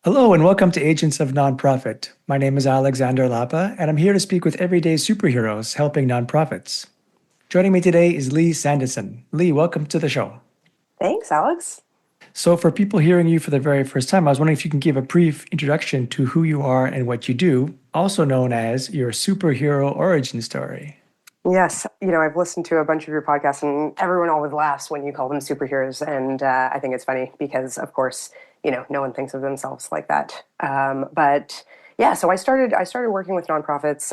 Hello and welcome to Agents of Nonprofit. My name is Alexander Lapa, and I'm here to speak with everyday superheroes helping nonprofits. Joining me today is Leigh Sandison. Leigh, welcome to the show. Thanks, Alex. So, for people hearing you for the very first time, I was wondering if you can give a brief introduction to who you are and what you do, also known as your superhero origin story. Yes, I've listened to a bunch of your podcasts, and everyone always laughs when you call them superheroes. And I think it's funny because, of course, no one thinks of themselves like that. But yeah, so I started working with nonprofits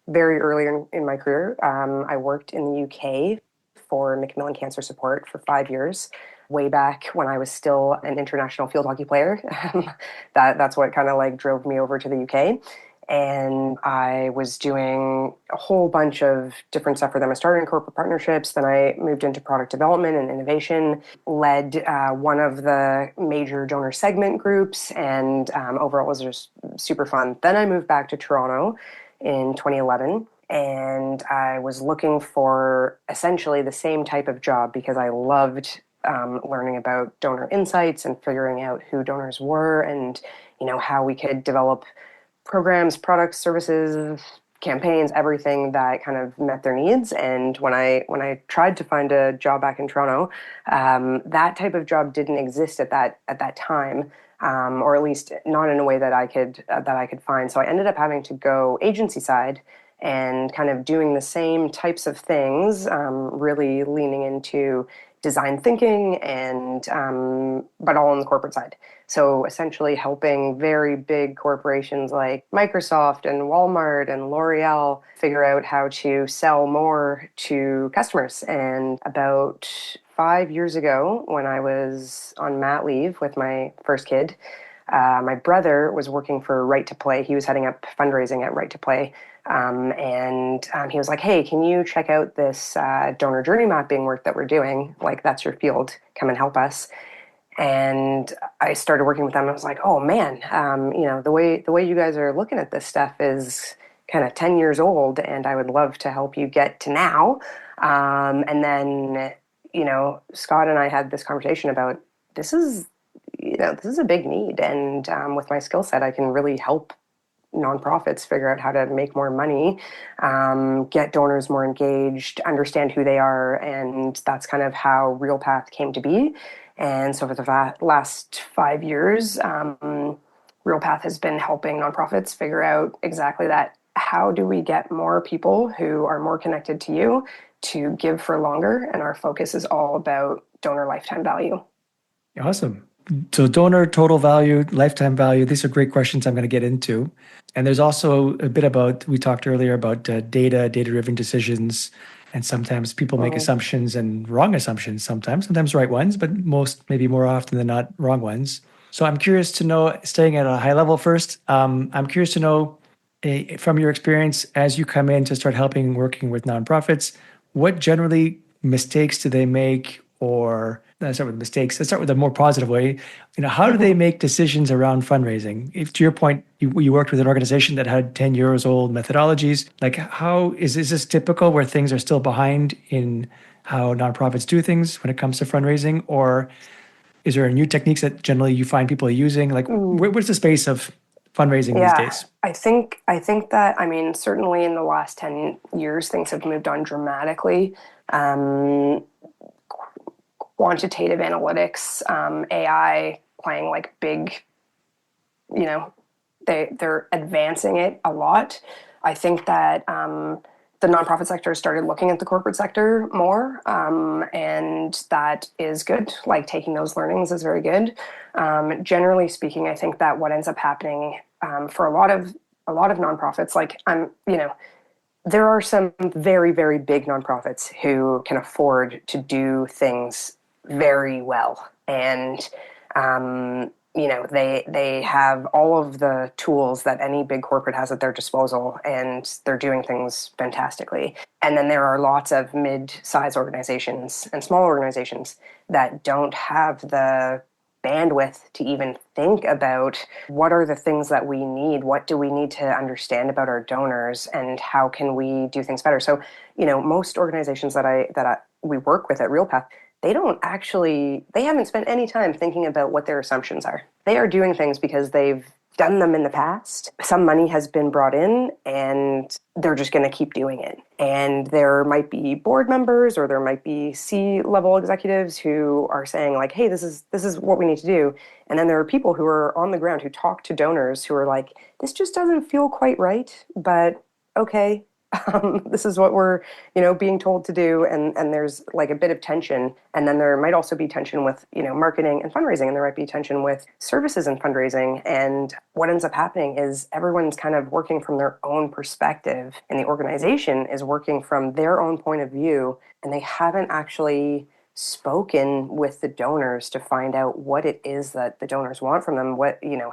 very early in my career. I worked in the UK for Macmillan Cancer Support for 5 years. Way back when I was still an international field hockey player, that's what kind of like drove me over to the UK. And I was doing a whole bunch of different stuff for them. I started in corporate partnerships, then I moved into product development and innovation, led one of the major donor segment groups, and overall it was just super fun. Then I moved back to Toronto in 2011, and I was looking for essentially the same type of job because I loved learning about donor insights and figuring out who donors were and how we could develop programs, products, services, campaigns, everything that kind of met their needs. And when I tried to find a job back in Toronto, that type of job didn't exist at that time, or at least not in a way that I could find. So I ended up having to go agency side and kind of doing the same types of things, really leaning into design thinking and but all on the corporate side. So essentially helping very big corporations like Microsoft and Walmart and L'Oreal figure out how to sell more to customers. And about 5 years ago, when I was on mat leave with my first kid, my brother was working for Right to Play. He was heading up fundraising at Right to Play. And he was like, "Hey, can you check out this donor journey mapping work that we're doing? Like, that's your field. Come and help us." And I started working with them. I was like, "Oh man, the way you guys are looking at this stuff is kind of 10 years old, and I would love to help you get to now." And then, Scott and I had this conversation about this is a big need, and with my skill set, I can really help nonprofits figure out how to make more money, get donors more engaged, understand who they are, and that's kind of how RealPath came to be. And so for the last 5 years, RealPath has been helping nonprofits figure out exactly that. How do we get more people who are more connected to you to give for longer? And our focus is all about donor lifetime value. Awesome. So, donor total value, lifetime value, these are great questions I'm going to get into. And there's also a bit about, we talked earlier about data-driven decisions. And sometimes people make Mhm. assumptions and wrong assumptions sometimes right ones, but maybe more often than not, wrong ones. So I'm curious to know, staying at a high level first, I'm curious to know from your experience as you come in to start working with nonprofits, what generally mistakes do they make, or let's start with mistakes. Let's start with a more positive way. How do they make decisions around fundraising? If, to your point, you worked with an organization that had 10 years old methodologies, like how is this typical where things are still behind in how nonprofits do things when it comes to fundraising? Or is there new techniques that generally you find people are using? Like what's the space of fundraising these Yeah, days? I think that, I mean, certainly in the last 10 years things have moved on dramatically. Um, Quantitative analytics, AI playing like big, you know, they're advancing it a lot. I think that the nonprofit sector started looking at the corporate sector more, and that is good. Like taking those learnings is very good. Generally speaking, I think that what ends up happening for a lot of nonprofits, like there are some very very big nonprofits who can afford to do things very well, and they have all of the tools that any big corporate has at their disposal, and they're doing things fantastically. And then there are lots of mid-size organizations and small organizations that don't have the bandwidth to even think about what are the things that we need, what do we need to understand about our donors, and how can we do things better. So most organizations that we work with at RealPath, they haven't spent any time thinking about what their assumptions are. they are doing things because they've done them in the past. Some money has been brought in and they're just going to keep doing it. And there might be board members or there might be C-level executives who are saying like, hey, this is what we need to do. And then there are people who are on the ground who talk to donors who are like, this just doesn't feel quite right, but okay, this is what we're, being told to do. And there's like a bit of tension. And then there might also be tension with, marketing and fundraising. And there might be tension with services and fundraising. And what ends up happening is everyone's kind of working from their own perspective and the organization is working from their own point of view. And they haven't actually spoken with the donors to find out what it is that the donors want from them,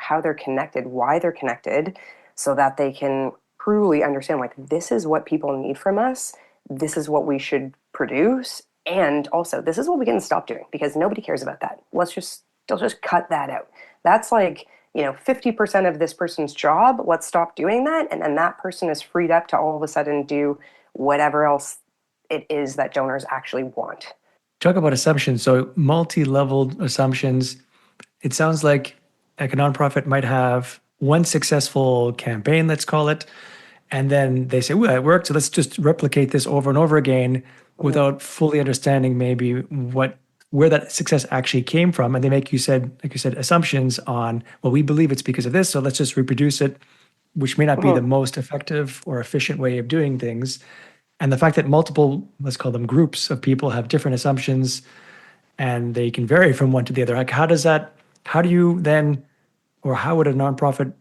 how they're connected, why they're connected, so that they can truly understand like this is what people need from us, this is what we should produce, and also this is what we can stop doing because nobody cares about that. They'll just cut that out. That's like 50% of this person's job. Let's stop doing that, and then that person is freed up to all of a sudden do whatever else it is that donors actually want. Talk about assumptions. So multi-leveled assumptions. It sounds like a nonprofit might have one successful campaign, let's call it, and then they say, well, it worked, so let's just replicate this over and over again without fully understanding maybe where that success actually came from. And they make, like you said, assumptions on, well, we believe it's because of this, so let's just reproduce it, which may not be the most effective or efficient way of doing things. And the fact that multiple, let's call them groups of people, have different assumptions and they can vary from one to the other. Like, how do you then, or how would a nonprofit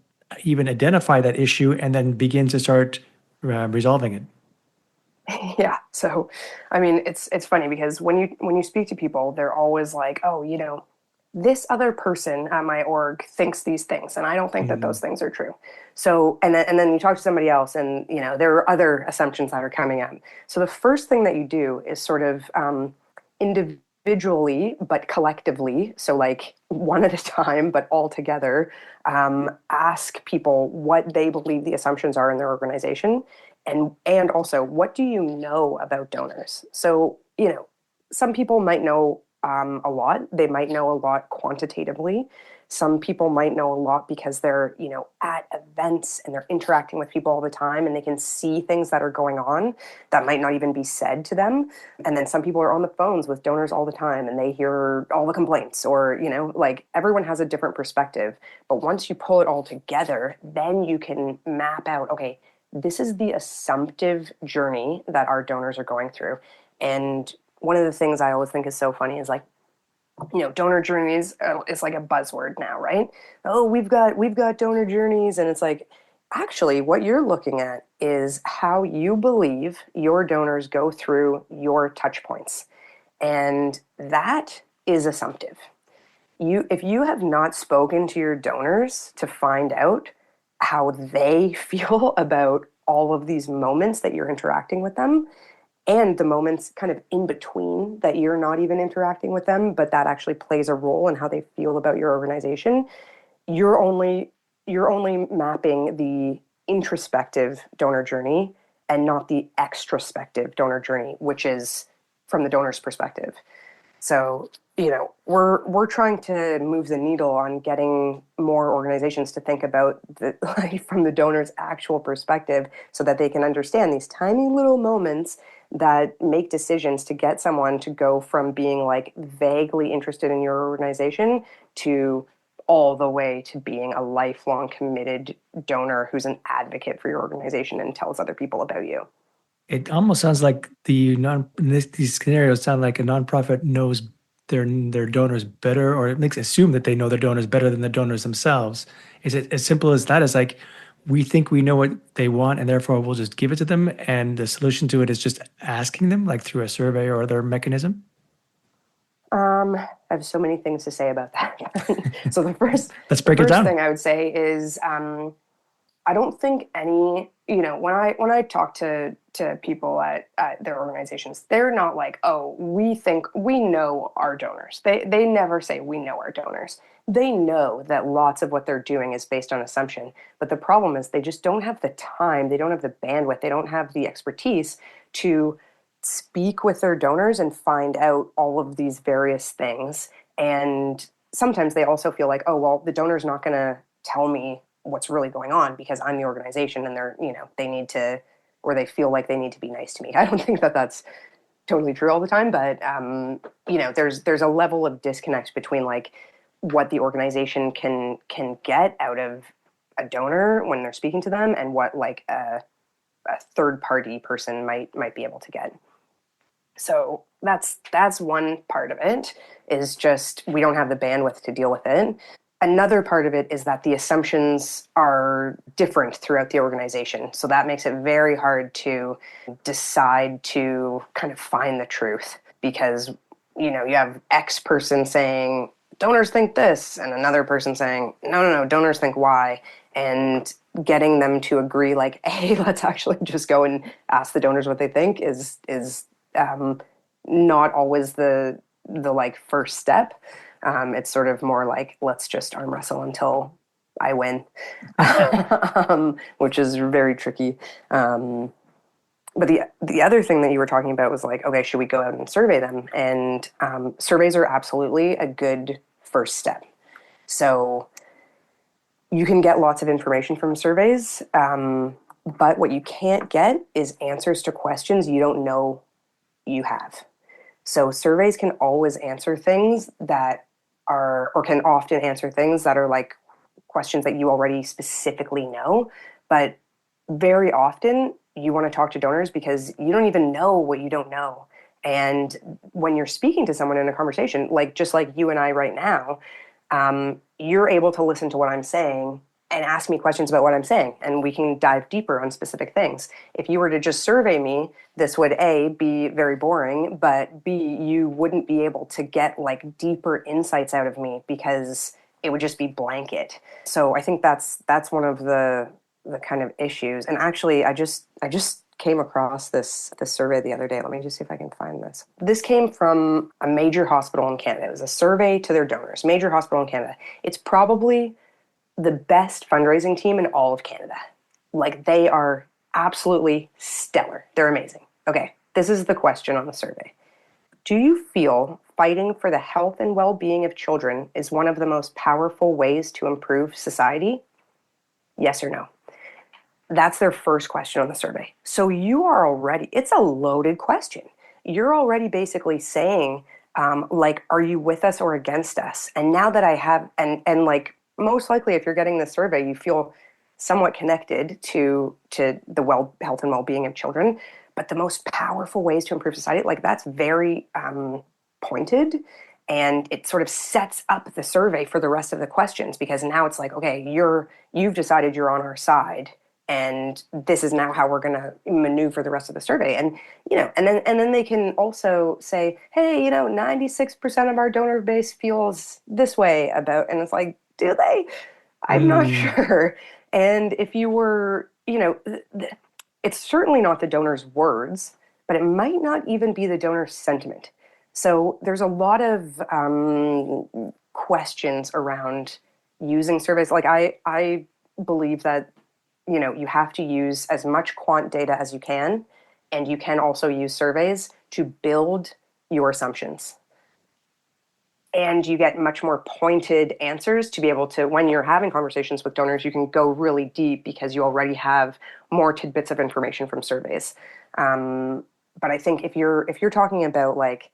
even identify that issue and then begin to start resolving it? Yeah. So, I mean, it's funny because when you speak to people, they're always like, oh, this other person at my org thinks these things, and I don't think that those things are true. So, and then you talk to somebody else, and there are other assumptions that are coming up. So the first thing that you do is sort of individually, but collectively. So like one at a time, but all together, ask people what they believe the assumptions are in their organization, and also what do you know about donors. So some people might know a lot. They might know a lot quantitatively. Some people might know a lot because they're, at events and they're interacting with people all the time and they can see things that are going on that might not even be said to them. And then some people are on the phones with donors all the time and they hear all the complaints or, like everyone has a different perspective. But once you pull it all together, then you can map out, okay, this is the assumptive journey that our donors are going through. And one of the things I always think is so funny is like, donor journeys is like a buzzword now, right? Oh, we've got donor journeys, and it's like, actually, what you're looking at is how you believe your donors go through your touch points, and that is assumptive. If you have not spoken to your donors to find out how they feel about all of these moments that you're interacting with them, and the moments kind of in between that you're not even interacting with them, but that actually plays a role in how they feel about your organization, you're only mapping the introspective donor journey and not the extrospective donor journey, which is from the donor's perspective. So, we're trying to move the needle on getting more organizations to think about from the donor's actual perspective so that they can understand these tiny little moments that make decisions to get someone to go from being like vaguely interested in your organization to all the way to being a lifelong committed donor who's an advocate for your organization and tells other people about you. It almost sounds like these scenarios sound like a nonprofit knows their donors better, or it makes assume that they know their donors better than the donors themselves. Is it as simple as that? As like, we think we know what they want, and therefore we'll just give it to them, and the solution to it is just asking them, like through a survey or other mechanism? I have so many things to say about that. So Let's the break it first down. thing I would say is I don't think any, when I talk to people at their organizations, they're not like, oh, we think we know our donors. They never say we know our donors. They know that lots of what they're doing is based on assumption. But the problem is they just don't have the time, they don't have the bandwidth, they don't have the expertise to speak with their donors and find out all of these various things and sometimes they also feel like, oh, well, the donor's not going to tell me what's really going on because I'm the organization and they're, they need to, or they feel like they need to be nice to me. I don't think that that's totally true all the time, but there's a level of disconnect between like what the organization can get out of a donor when they're speaking to them and what like a third party person might be able to get. So that's one part of it, is just we don't have the bandwidth to deal with it. Another part of it is that the assumptions are different throughout the organization. So that makes it very hard to decide to kind of find the truth, because you have X person saying donors think this and another person saying no, donors think Y, and getting them to agree like, hey, let's actually just go and ask the donors what they think is not always the like first step. It's sort of more like, let's just arm wrestle until I win, which is very tricky. But the other thing that you were talking about was like, okay, should we go out and survey them? And surveys are absolutely a good first step. So you can get lots of information from surveys, but what you can't get is answers to questions you don't know you have. So surveys can always answer things that are, or can often answer things that are like questions that you already specifically know. But very often you want to talk to donors because you don't even know what you don't know. And when you're speaking to someone in a conversation, like just like you and I right now, you're able to listen to what I'm saying and ask me questions about what I'm saying, and we can dive deeper on specific things. If you were to just survey me, this would A, be very boring, but B, you wouldn't be able to get like deeper insights out of me because it would just be blanket. So I think that's one of the kind of issues. And actually, I just came across this survey the other day. Let me just see if I can find this. This came from a major hospital in Canada. It was a survey to their donors, major hospital in Canada. It's probably the best fundraising team in all of Canada. Like, they are absolutely stellar. They're amazing. Okay, this is the question on the survey. Do you feel fighting for the health and well-being of children is one of the most powerful ways to improve society? Yes or no? That's their first question on the survey. So you are already, it's a loaded question. You're already basically saying, like, are you with us or against us? And now that I have, and like, most likely if you're getting this survey, you feel somewhat connected to the health and well-being of children. But the most powerful ways to improve society, like, that's very pointed, and it sort of sets up the survey for the rest of the questions, because now it's like, okay, you've decided you're on our side, and this is now how we're going to maneuver the rest of the survey. And and then they can also say, hey, 96% of our donor base feels this way about, and it's like, do they? I'm not sure. And if you were, it's certainly not the donor's words, but it might not even be the donor's sentiment. So there's a lot of questions around using surveys. Like, I believe that, you have to use as much quant data as you can, and you can also use surveys to build your assumptions. And you get much more pointed answers to be able to, when you're having conversations with donors, you can go really deep because you already have more tidbits of information from surveys. But I think if you're talking about like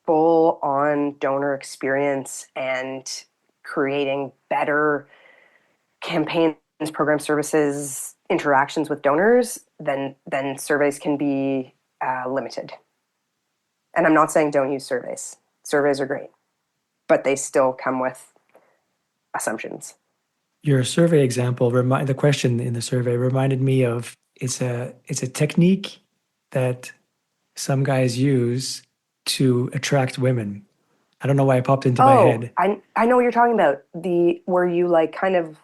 full on donor experience and creating better campaigns, programs, services, interactions with donors, then surveys can be limited. And I'm not saying don't use surveys. Surveys are great, but they still come with assumptions. Your survey example, the question in the survey reminded me of, it's a technique that some guys use to attract women. I don't know why it popped into my head. I know what you're talking about. Where you like kind of,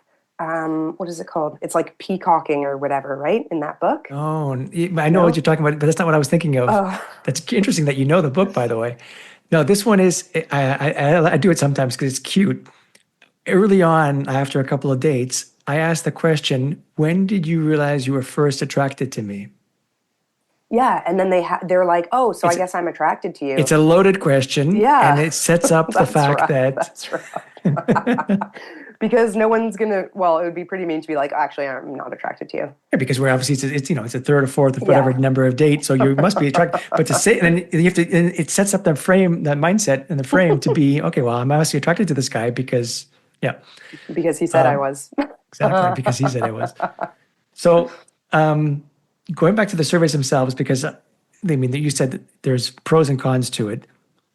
what is it called? It's like peacocking or whatever, right? In that book. Oh, I know what you're talking about, but that's not what I was thinking of. Oh. That's interesting that you know the book, by the way. No, this one is, I do it sometimes because it's cute. Early on, after a couple of dates, I asked the question, when did you realize you were first attracted to me? Yeah, and then they're like, oh, so I It's guess I'm attracted to it's you. a loaded question, and Yeah, it sets up the that's fact rough. that That's rough. Because no one's gonna. Well, it would be pretty mean to be like, actually, I'm not attracted to you. yeah, because we're obviously it's a third or fourth or whatever Yeah, number of dates, so you must be attracted. But to say, and then you have to, and it sets up the frame, that mindset and the frame to be okay. Well, I'm obviously attracted to this guy because, yeah, because he said I um, was. exactly, because he said it was. So, going back to the surveys themselves, because I mean, you said that there's pros and cons to it.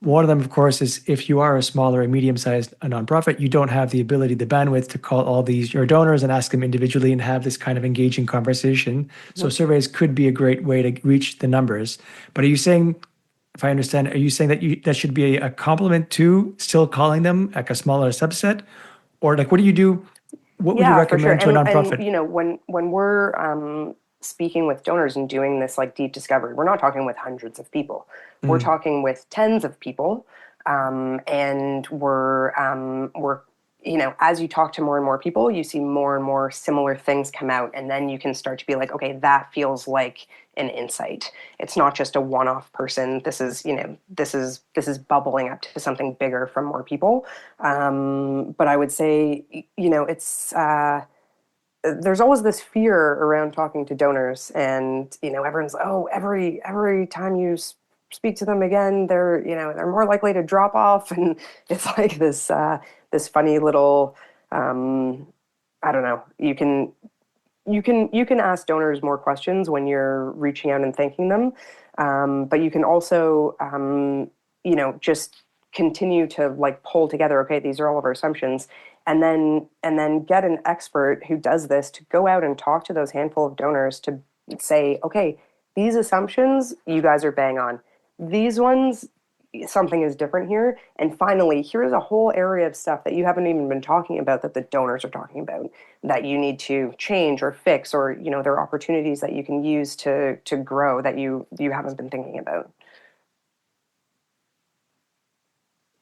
One of them, of course, is if you are a smaller or medium-sized nonprofit, you don't have the ability, the bandwidth to call all these your donors and ask them individually and have this kind of engaging conversation. So surveys could be a great way to reach the numbers. But are you saying, if I understand, are you saying that that should be a complement to still calling them like a smaller subset, or like what do you do? What would you Yeah, for sure. recommend to a And nonprofit? when we're speaking with donors and doing this like deep discovery, we're not talking with hundreds of people. We're Mm. talking with tens of people, and we're as you talk to more and more people, you see more and more similar things come out, and then you can start to be like, okay, that feels like an insight. It's not just a one-off person. This is bubbling up to something bigger from more people. But I would say, it's there's always this fear around talking to donors, and everyone's like, oh, every time you speak to them again, they're more likely to drop off, and it's like this funny little I don't know. You can ask donors more questions when you're reaching out and thanking them, but you can also just continue to like pull together. Okay, these are all of our assumptions, and then get an expert who does this to go out and talk to those handful of donors to say, okay, these assumptions you guys are bang on. These ones, something is different here. And finally, here's a whole area of stuff that you haven't even been talking about that the donors are talking about that you need to change or fix, or there are opportunities that you can use to grow that you haven't been thinking about.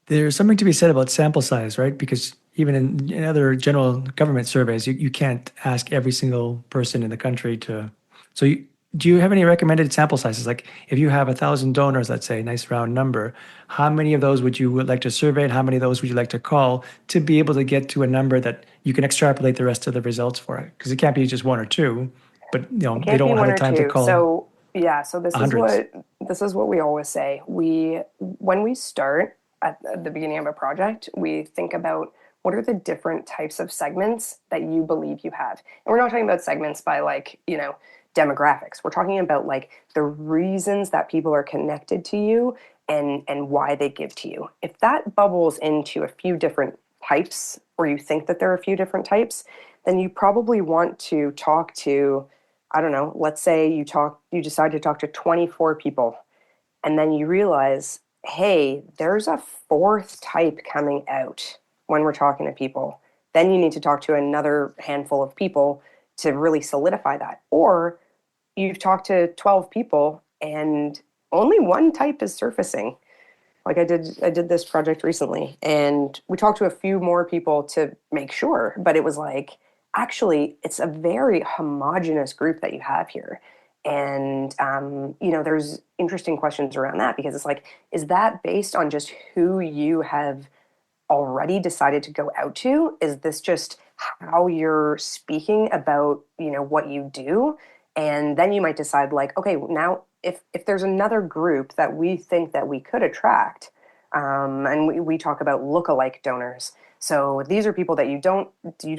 There's something to be said about sample size, right? Because even in other general government surveys, you can't ask every single person in the country to. So, do you have any recommended sample sizes? Like, if you have 1,000 donors, let's say, nice round number, how many of those would like to survey, and how many of those would you like to call to be able to get to a number that you can extrapolate the rest of the results for it? Because it can't be just one or two, but It they can't don't be have one the or time to two. call So yeah, so hundreds. this is what we always say. When we start at the beginning of a project, we think about what are the different types of segments that you believe you have. And we're not talking about segments by like, demographics. We're talking about like the reasons that people are connected to you and why they give to you. If that bubbles into a few different types, or you think that there are a few different types, then you probably want to talk to, I don't know, let's say you decide to talk to 24 people, and then you realize, hey, there's a fourth type coming out when we're talking to people. Then you need to talk to another handful of people to really solidify that. Or you've talked to 12 people and only one type is surfacing. Like I did this project recently, and we talked to a few more people to make sure, but it was like, actually, it's a very homogenous group that you have here. And there's interesting questions around that, because it's like, is that based on just who you have already decided to go out to? Is this just how you're speaking about, what you do? And then you might decide like, okay, now if there's another group that we think that we could attract, and we talk about lookalike donors. So these are people that you don't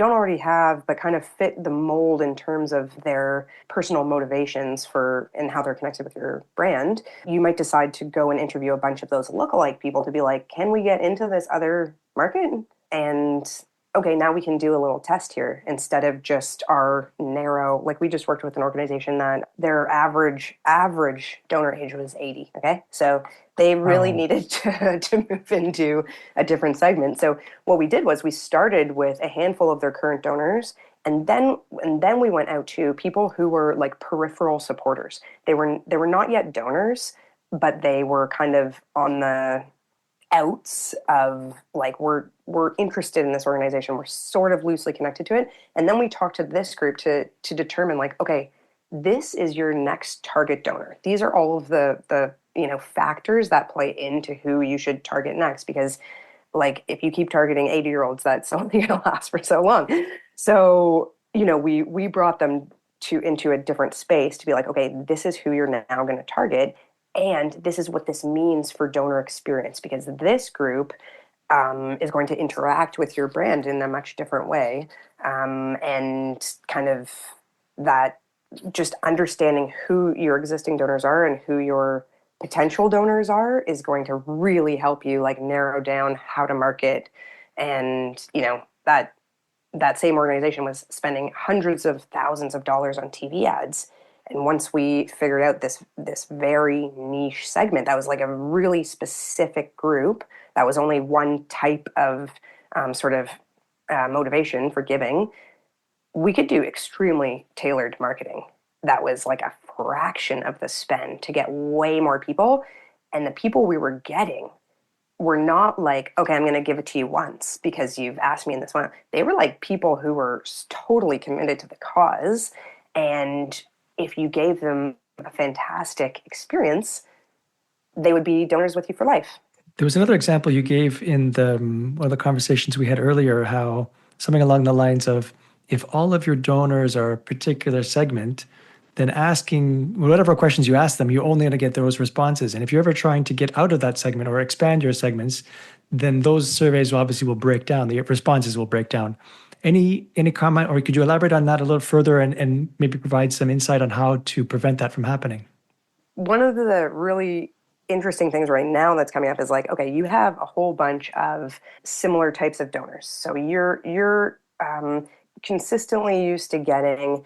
already have, but kind of fit the mold in terms of their personal motivations for and how they're connected with your brand. You might decide to go and interview a bunch of those lookalike people to be like, can we get into this other market? And okay, now we can do a little test here instead of just our narrow. Like, we just worked with an organization that their average donor age was 80. Okay, so they really Wow. needed to move into a different segment. So what we did was we started with a handful of their current donors, and then we went out to people who were like peripheral supporters. They were not yet donors, but they were kind of on the outs of like, we're interested in this organization, we're sort of loosely connected to it. And then we talked to this group to determine like, okay, this is your next target donor. These are all of the factors that play into who you should target next, because like if you keep targeting 80-year-olds, that's only going to last for so long. So, we brought them to into a different space to be like, okay, this is who you're now going to target, and this is what this means for donor experience, because this group is going to interact with your brand in a much different way, and kind of that just understanding who your existing donors are and who your potential donors are is going to really help you like narrow down how to market. And that same organization was spending hundreds of thousands of dollars on TV ads. And once we figured out this very niche segment that was like a really specific group, that was only one type of sort of motivation for giving, we could do extremely tailored marketing that was like a fraction of the spend to get way more people. And the people we were getting were not like, okay, I'm going to give it to you once because you've asked me in this one. They were like people who were totally committed to the cause. And if you gave them a fantastic experience, they would be donors with you for life. There was another example you gave in the one of the conversations we had earlier, how something along the lines of if all of your donors are a particular segment, then asking whatever questions you ask them, you're only going to get those responses. And if you're ever trying to get out of that segment or expand your segments, then those surveys will break down. The responses will break down. Any comment, or could you elaborate on that a little further and maybe provide some insight on how to prevent that from happening? One of the really interesting things right now that's coming up is like, okay, you have a whole bunch of similar types of donors. So you're consistently used to getting,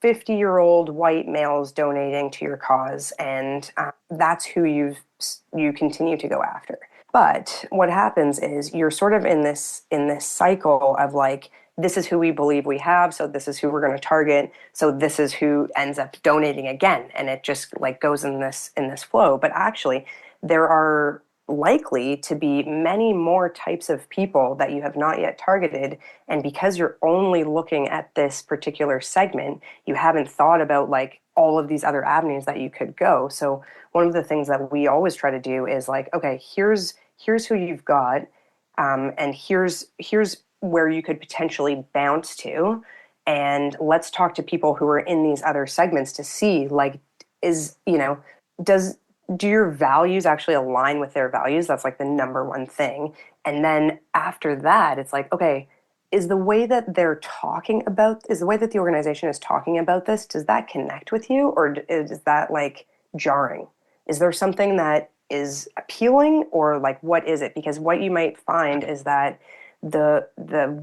50-year-old white males donating to your cause, and that's who you continue to go after. But what happens is you're sort of in this cycle of like, this is who we believe we have, so this is who we're going to target, so this is who ends up donating again, and it just like goes in this flow. But actually, there are likely to be many more types of people that you have not yet targeted, and because you're only looking at this particular segment, you haven't thought about like all of these other avenues that you could go. So one of the things that we always try to do is like, okay, here's who you've got, and here's where you could potentially bounce to, and let's talk to people who are in these other segments to see like, does do your values actually align with their values? That's like the number one thing. And then after that, it's like, okay, is the way that the organization is talking about this, does that connect with you, or is that like jarring? Is there something that is appealing, or like what is it? Because what you might find is that the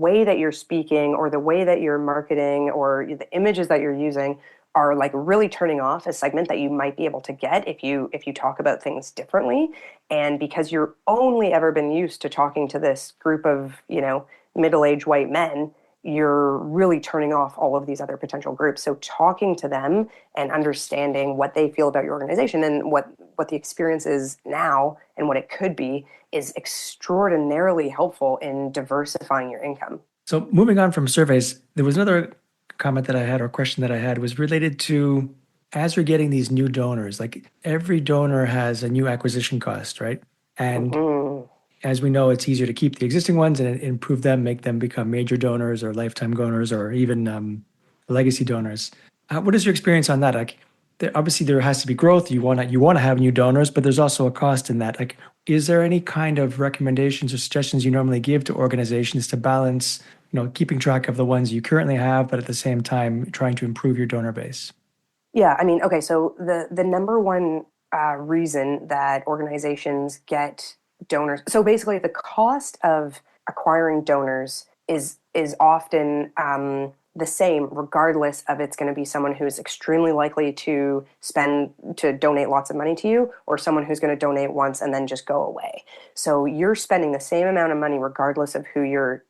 way that you're speaking, or the way that you're marketing, or the images that you're using are like really turning off a segment that you might be able to get if you talk about things differently. And because you're only ever been used to talking to this group of middle-aged white men, you're really turning off all of these other potential groups. So talking to them and understanding what they feel about your organization and what the experience is now and what it could be is extraordinarily helpful in diversifying your income. So moving on from surveys, there was another comment that I had, or question that I had, was related to, as you're getting these new donors, like every donor has a new acquisition cost, right? And Mhm. as we know, it's easier to keep the existing ones and improve them, make them become major donors or lifetime donors or even legacy donors. What is your experience on that? Like, obviously there has to be growth. You want to have new donors, but there's also a cost in that. Like, is there any kind of recommendations or suggestions you normally give to organizations to balance, keeping track of the ones you currently have, but at the same time trying to improve your donor base? Yeah, I mean, okay, so the number one reason that organizations get donors, so basically the cost of acquiring donors is often the same, regardless of it's going to be someone who's extremely likely to donate lots of money to you, or someone who's going to donate once and then just go away. So you're spending the same amount of money regardless of who you're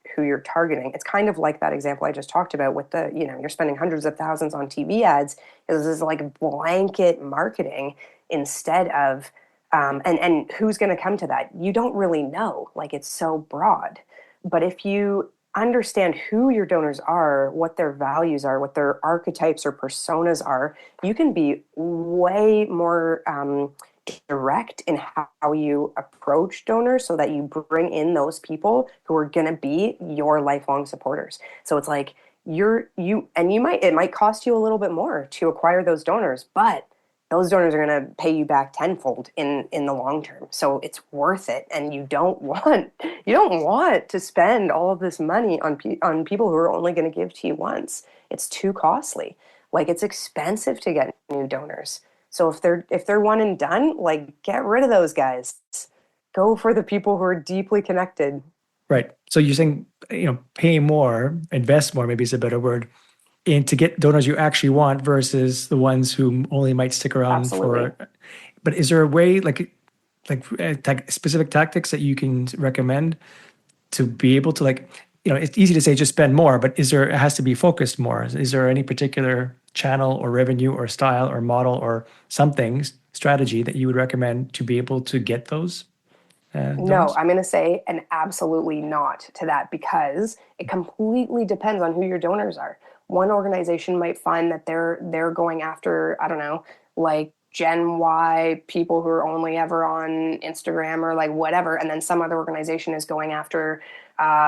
targeting. It's kind of like that example I just talked about with you're spending hundreds of thousands on TV ads. This is like blanket marketing instead of and who's going to come to that? You don't really know. Like, it's so broad. But if you understand who your donors are, what their values are, what their archetypes or personas are, you can be way more direct in how you approach donors so that you bring in those people who are going to be your lifelong supporters. So it's like it might cost you a little bit more to acquire those donors, but those donors are going to pay you back tenfold in the long term. So it's worth it. And you don't want to spend all of this money on people who are only going to give to you once. It's too costly. Like, it's expensive to get new donors. So if they're one and done, like, get rid of those guys. Go for the people who are deeply connected. Right. So you're saying, pay more, invest more, maybe is a better word, and to get donors you actually want versus the ones who only might stick around Absolutely. for. But is there a way, specific tactics that you can recommend to be able to, it's easy to say just spend more, but it has to be focused more. Is there any particular channel or revenue or style or model or something strategy that you would recommend to be able to get those No, donors? I'm going to say an absolutely not to that, because it completely depends on who your donors are. One organization might find that they're going after, I don't know, like Gen Y people who are only ever on Instagram or like whatever, and then some other organization is going after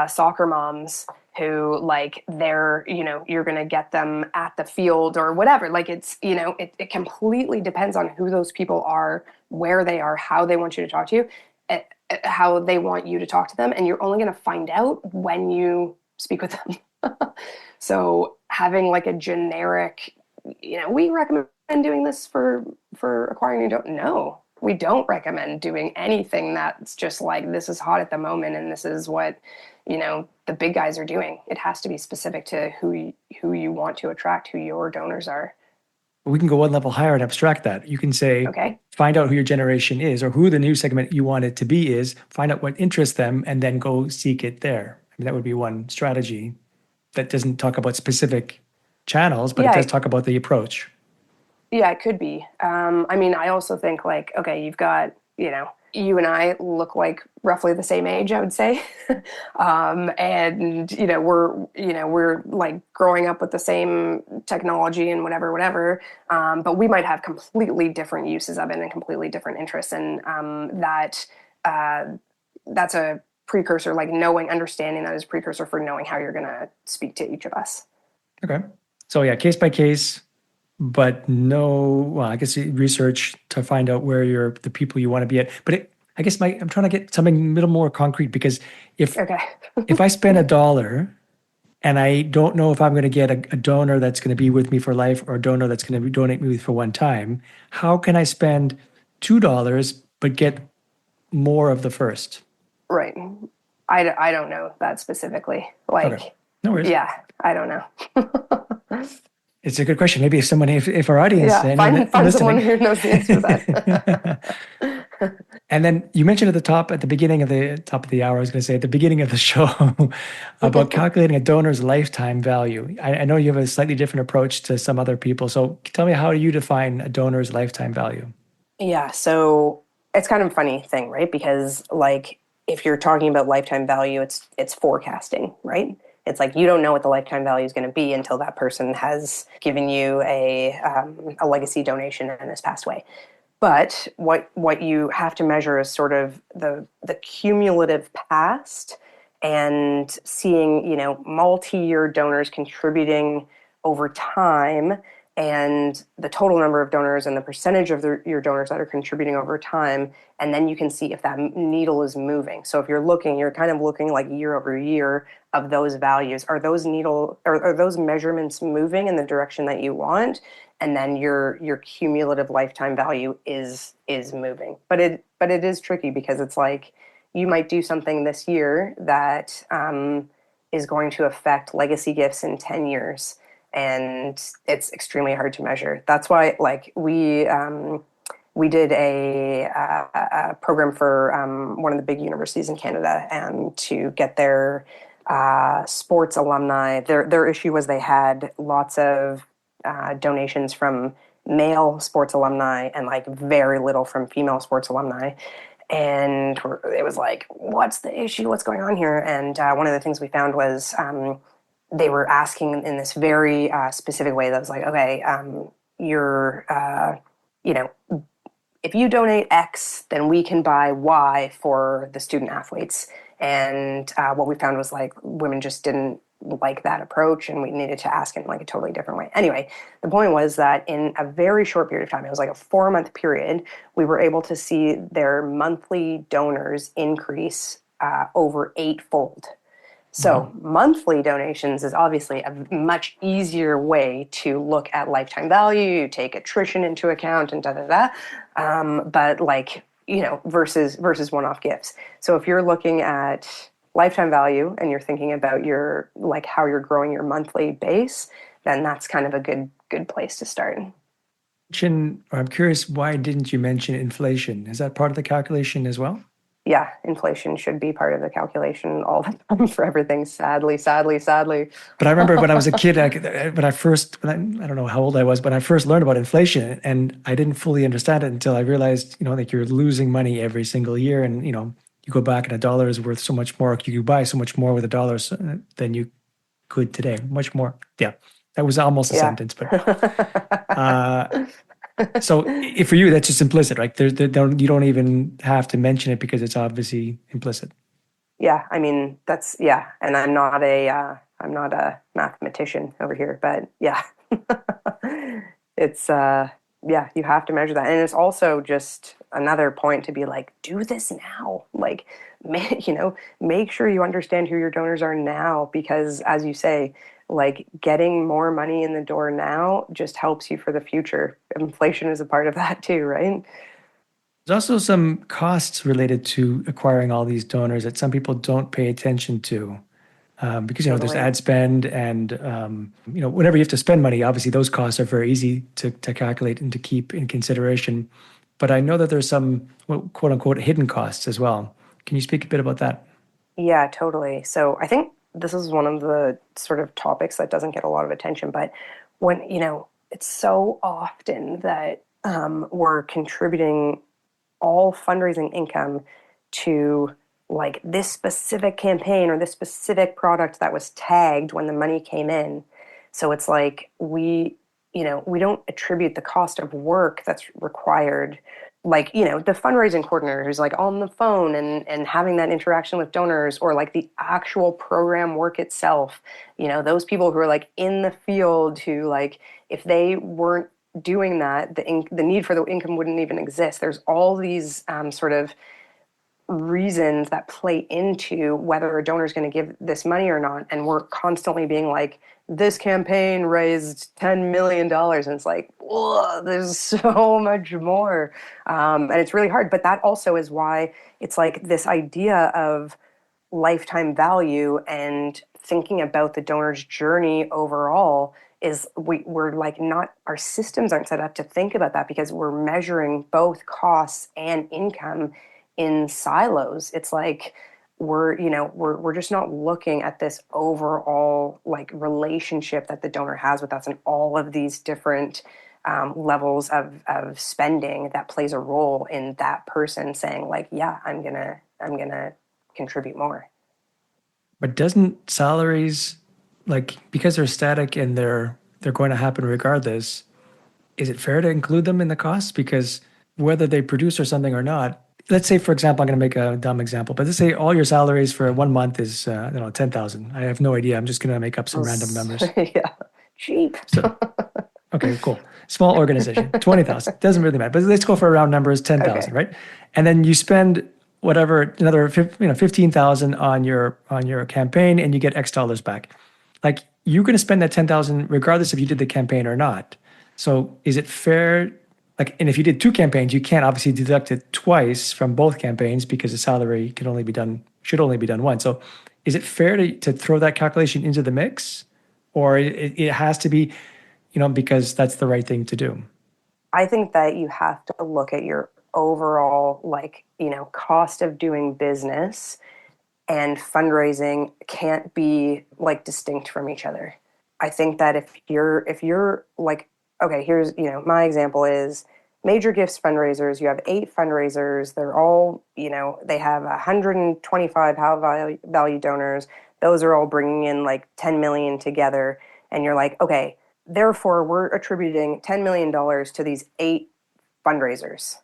soccer moms who, like, you're going to get them at the field or whatever. Like, it completely depends on who those people are, where they are, how they want you to talk to you, how they want you to talk to them, and you're only going to find out when you speak with them. So having like a generic, we recommend doing this for acquiring you don't know. We don't recommend doing anything that's just like, this is hot at the moment and this is what, the big guys are doing. It has to be specific to who you want to attract, who your donors are. We can go one level higher and abstract that. You can say, Okay. find out who your generation is or who the new segment you want it to be is, find out what interests them, and then go seek it there. I mean, that would be one strategy that doesn't talk about specific channels, but it does Yeah. talk about the approach. Yeah, it could be. I mean, I also think, like, okay, you've got, you and I look like roughly the same age, I would say. And, we're like growing up with the same technology and whatever. But we might have completely different uses of it and completely different interests. And uh, that's a precursor, like understanding that is a precursor for knowing how you're going to speak to each of us. Okay. So yeah, case by case, but no, well, I guess research to find out where the people you want to be at. But I guess I'm trying to get something a little more concrete, because if Okay. if I spend $1 and I don't know if I'm going to get a donor that's going to be with me for life or a donor that's going to donate me for one time, how can I spend $2 but get more of the first? Right. I don't know that specifically. Okay, Like, no worries. yeah, I don't know. It's a good question. Maybe if our audience, Yeah, anyone find someone listening. who knows the answer to that. And then you mentioned at the beginning of the top of the hour, I was going to say at the beginning of the show, about calculating a donor's lifetime value. I know you have a slightly different approach to some other people. So tell me, how do you define a donor's lifetime value? Yeah, so it's kind of a funny thing, right? Because, like, if you're talking about lifetime value, it's forecasting, right? It's like, you don't know what the lifetime value is going to be until that person has given you a legacy donation and has passed away. But what you have to measure is sort of the cumulative past, and seeing, multi-year donors contributing over time, and the total number of donors and the percentage of your donors that are contributing over time. And then you can see if that needle is moving. So if you're kind of looking like year over year of those values. Are those measurements moving in the direction that you want? And then your cumulative lifetime value is moving. But it is tricky, because it's like, you might do something this year that is going to affect legacy gifts in 10 years, and it's extremely hard to measure. That's why, like, we did a program for one of the big universities in Canada, and to get their sports alumni. Their issue was they had lots of donations from male sports alumni and like very little from female sports alumni. And it was like, what's the issue? What's going on here? And one of the things we found was they were asking in this very specific way that was like, okay, you're, you know, if you donate X, then we can buy Y for the student athletes. And what we found was like women just didn't like that approach, and we needed to ask in like a totally different way. Anyway, the point was that in a very short period of time, it was like a 4 month period, we were able to see their monthly donors increase over eightfold. So Wow. monthly donations is obviously a much easier way to look at lifetime value. You take attrition into account and da da da. But like, versus one-off gifts. So if you're looking at lifetime value and you're thinking about your like how you're growing your monthly base, then that's kind of a good place to start. I'm curious, why didn't you mention inflation? Is that part of the calculation as well? Yeah, inflation should be part of the calculation all the time for everything. Sadly, sadly, sadly. But I remember when I was a kid, I don't know how old I was, but I first learned about inflation and I didn't fully understand it until I realized, like you're losing money every single year. And, you go back and a dollar is worth so much more. You buy so much more with a dollar than you could today. Much more. Yeah. That was almost a Yeah. sentence, but uh, so if for you, that's just implicit, right? You don't even have to mention it because it's obviously implicit. Yeah, I mean that's yeah, and I'm not a mathematician over here, but yeah, it's yeah, you have to measure that, and it's also just another point to be like, do this now, like, make sure you understand who your donors are now, because as you say, like getting more money in the door now just helps you for the future. Inflation is a part of that too, right? There's also some costs related to acquiring all these donors that some people don't pay attention to. Because there's Totally. ad spend and whenever you have to spend money, obviously those costs are very easy to calculate and to keep in consideration. But I know that there's some quote unquote hidden costs as well. Can you speak a bit about that? Yeah, totally. So I think this is one of the sort of topics that doesn't get a lot of attention, but it's so often that we're contributing all fundraising income to like this specific campaign or this specific product that was tagged when the money came in. So it's like we don't attribute the cost of work that's required, like the fundraising coordinator who's like on the phone and having that interaction with donors, or like the actual program work itself. Those people who are like in the field, who like if they weren't doing that, the need for the income wouldn't even exist. There's all these sort of reasons that play into whether a donor is going to give this money or not. And we're constantly being like, this campaign raised $10 million. And it's like, whoa, there's so much more. And it's really hard. But that also is why it's like this idea of lifetime value and thinking about the donor's journey overall is we're like, not, our systems aren't set up to think about that, because we're measuring both costs and income in silos. It's like we're just not looking at this overall like relationship that the donor has with us, and all of these different levels of spending that plays a role in that person saying like, yeah, I'm gonna contribute more. But doesn't salaries, like because they're static and they're going to happen regardless, is it fair to include them in the costs? Because whether they produce or something or not, let's say, for example, I'm going to make a dumb example, but let's say all your salaries for 1 month is, 10,000. I have no idea. I'm just going to make up some random numbers. Yeah, cheap. So, okay, cool. Small organization, 20,000. Doesn't really matter. But let's go for a round numbers, 10,000, Okay. right? And then you spend whatever, another 15,000 on your campaign and you get X dollars back. Like you're going to spend that 10,000 regardless if you did the campaign or not. So is it fair? Like, and if you did two campaigns, you can't obviously deduct it twice from both campaigns because the salary should only be done once. So is it fair to throw that calculation into the mix? Or it has to be, because that's the right thing to do? I think that you have to look at your overall, like, cost of doing business, and fundraising can't be like distinct from each other. I think that if you're like, okay, here's, my example is major gifts fundraisers. You have 8 fundraisers. They're all, they have 125 high value donors. Those are all bringing in like 10 million together. And you're like, okay, therefore we're attributing $10 million to these 8 fundraisers.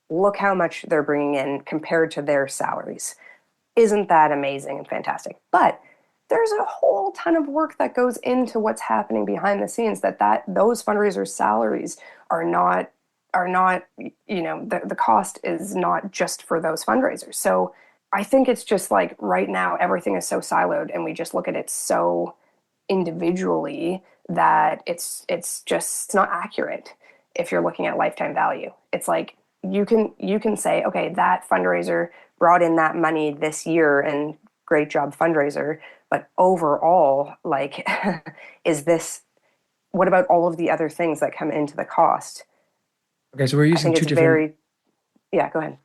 Look how much they're bringing in compared to their salaries. Isn't that amazing and fantastic? But there's a whole ton of work that goes into what's happening behind the scenes that those fundraisers' salaries are not the cost is not just for those fundraisers. So I think it's just like right now everything is so siloed and we just look at it so individually that it's not accurate if you're looking at lifetime value. It's like you can say, okay, that fundraiser brought in that money this year and great job fundraiser, but overall, like, what about all of the other things that come into the cost? Okay, so we're I using think two it's different. very, yeah, go ahead.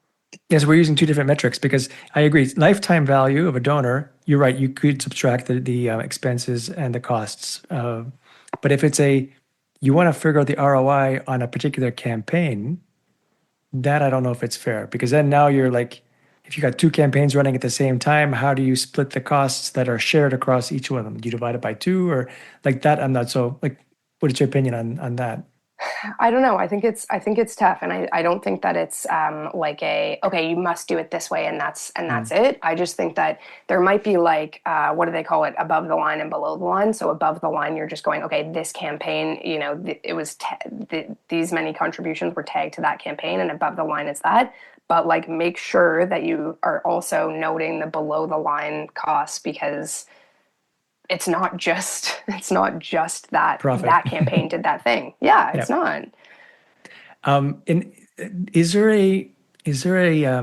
Yes, we're using two different metrics because I agree. Lifetime value of a donor, you're right. You could subtract the expenses and the costs. But if you want to figure out the ROI on a particular campaign, that I don't know if it's fair because then now you're like, if you got two campaigns running at the same time, how do you split the costs that are shared across each one of them? Do you divide it by two or like that? I'm not so like. What is your opinion on that? I don't know. I think it's tough, and I don't think that it's like a okay, you must do it this way, and that's Mm. it. I just think that there might be like what do they call it, above the line and below the line. So above the line, you're just going, okay, this campaign, it was these many contributions were tagged to that campaign, and above the line is that. But like, make sure that you are also noting the below the line costs because it's not just that Profit. that campaign did that thing. Yeah, Yeah. it's not. And is there a I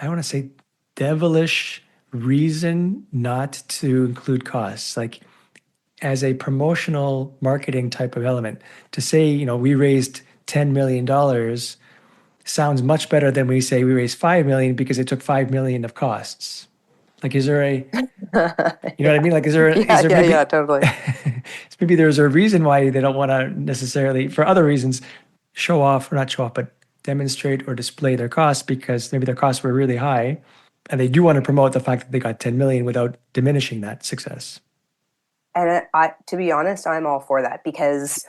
want to say devilish reason not to include costs, like as a promotional marketing type of element, to say, we raised $10 million sounds much better than we say we raised 5 million because it took 5 million of costs. Like, is there a, you know what I mean? Like, is Yeah, there yeah, yeah, maybe totally. maybe there's a reason why they don't want to necessarily, for other reasons, show off or not show off, but demonstrate or display their costs because maybe their costs were really high, and they do want to promote the fact that they got 10 million without diminishing that success. And to be honest, I'm all for that because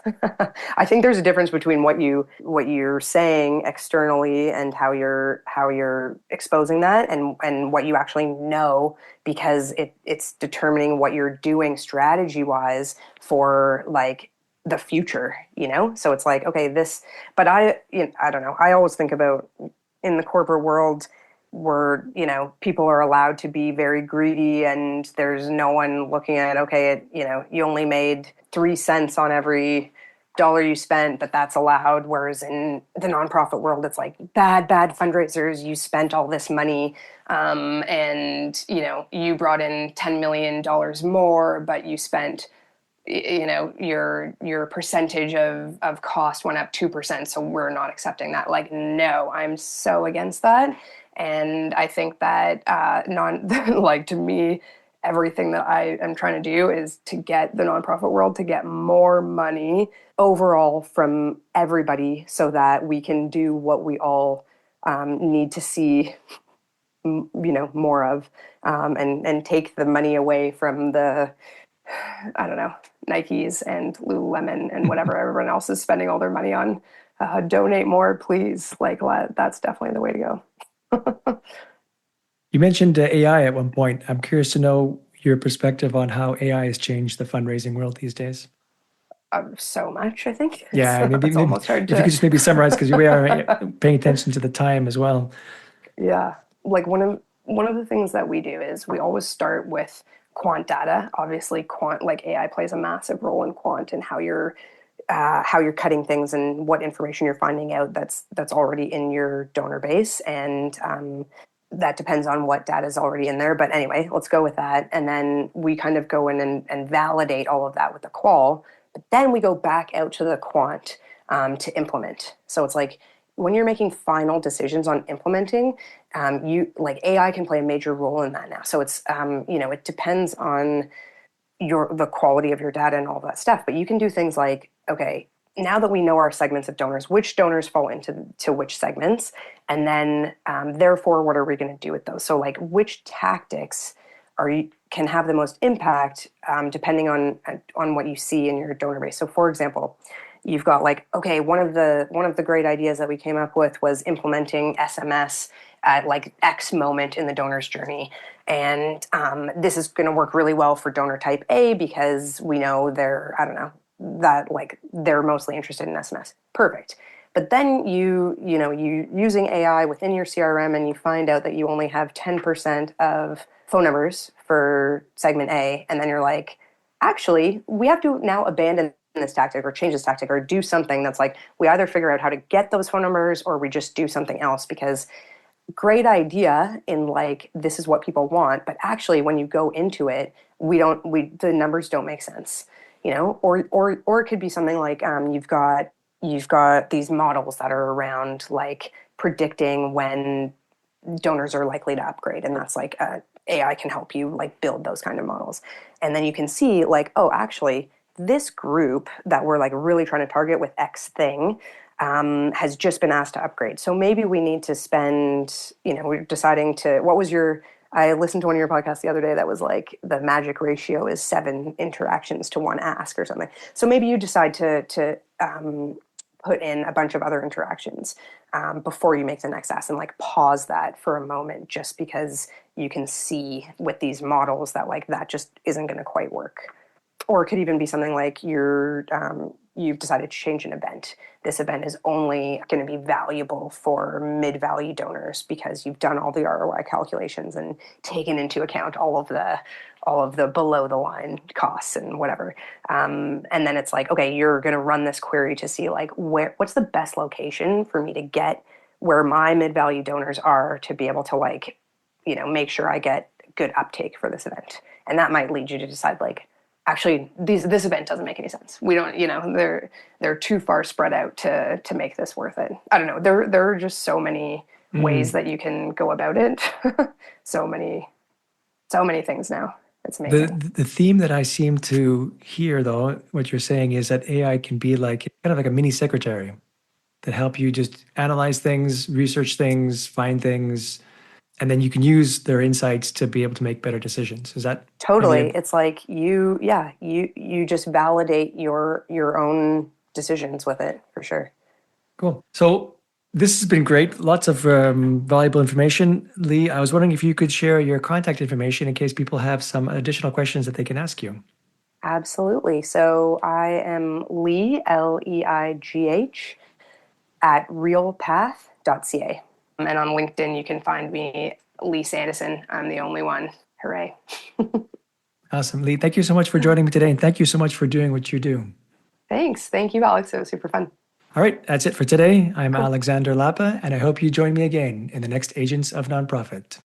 I think there's a difference between what you're saying externally and how you're exposing that and what you actually know because it's determining what you're doing strategy wise for like the future, So it's like, okay, this, but I don't know. I always think about in the corporate world where people are allowed to be very greedy and there's no one looking at okay you only made 3 cents on every dollar you spent, but that's allowed, whereas in the nonprofit world it's like bad fundraisers, you spent all this money, and you brought in $10 million more but you spent, your percentage of cost went up 2%, so we're not accepting that. Like, no, I'm so against that. And I think that non like, to me, everything that I am trying to do is to get the nonprofit world to get more money overall from everybody so that we can do what we all need to see more of, and take the money away from the, I don't know, Nikes and Lululemon and whatever everyone else is spending all their money on. Donate more, please. Like, that's definitely the way to go. You mentioned AI at one point. I'm curious to know your perspective on how AI has changed the fundraising world these days. So much, I think Yeah, it's maybe almost hard if you to. could just maybe summarize because we are paying attention to the time as well. Yeah, like one of the things that we do is we always start with quant data. Obviously, quant, like, AI plays a massive role in quant and how you're cutting things and what information you're finding out that's already in your donor base, and that depends on what data is already in there. But anyway, let's go with that, and then we kind of go in and validate all of that with the qual. But then we go back out to the quant, to implement. So it's like when you're making final decisions on implementing, you like AI can play a major role in that now. So it's it depends on the quality of your data and all that stuff. But you can do things like, okay, now that we know our segments of donors, which donors fall into which segments, and then therefore, what are we going to do with those? So, like, which tactics can have the most impact depending on what you see in your donor base. So, for example, you've got like, okay, one of the great ideas that we came up with was implementing SMS at like X moment in the donor's journey. And this is going to work really well for donor type A because we know they're, I don't know, that like they're mostly interested in SMS. Perfect. But then you using AI within your CRM and you find out that you only have 10% of phone numbers for segment A, and then you're like, actually, we have to now abandon this tactic or change this tactic or do something that's like we either figure out how to get those phone numbers or we just do something else because great idea in like this is what people want, but actually when you go into it, the numbers don't make sense, or it could be something like you've got these models that are around like predicting when donors are likely to upgrade, and that's like AI can help you like build those kind of models, and then you can see like, oh, actually this group that we're like really trying to target with X thing has just been asked to upgrade. So maybe we need to spend, we're deciding to, I listened to one of your podcasts the other day that was like the magic ratio is 7 interactions to 1 ask or something. So maybe you decide to put in a bunch of other interactions before you make the next ask and like pause that for a moment just because you can see with these models that like that just isn't going to quite work. Or it could even be something like you've decided to change an event. This event is only going to be valuable for mid-value donors because you've done all the ROI calculations and taken into account all of the below the line costs and whatever. And then it's like, okay, you're going to run this query to see like what's the best location for me to get where my mid-value donors are to be able to like, make sure I get good uptake for this event. And that might lead you to decide like, actually, this event doesn't make any sense. We don't, they're too far spread out to make this worth it. I don't know. There are just so many ways that you can go about it. so many things now. It's amazing. The theme that I seem to hear, though, what you're saying is that AI can be like kind of like a mini secretary that help you just analyze things, research things, find things, and then you can use their insights to be able to make better decisions. Is that Totally. maybe It's like you just validate your own decisions with it for sure. cool? So this has been great. Lots of valuable information. Leigh, I was wondering if you could share your contact information in case people have some additional questions that they can ask you. Absolutely. So I am Leigh, Leigh, at realpath.ca. And on LinkedIn, you can find me, Leigh Sandison. I'm the only one. Hooray. Awesome. Leigh, thank you so much for joining me today. And thank you so much for doing what you do. Thanks. Thank you, Alex. It was super fun. All right. That's it for today. I'm Cool. Alexander Lapa, and I hope you join me again in the next Agents of Nonprofit.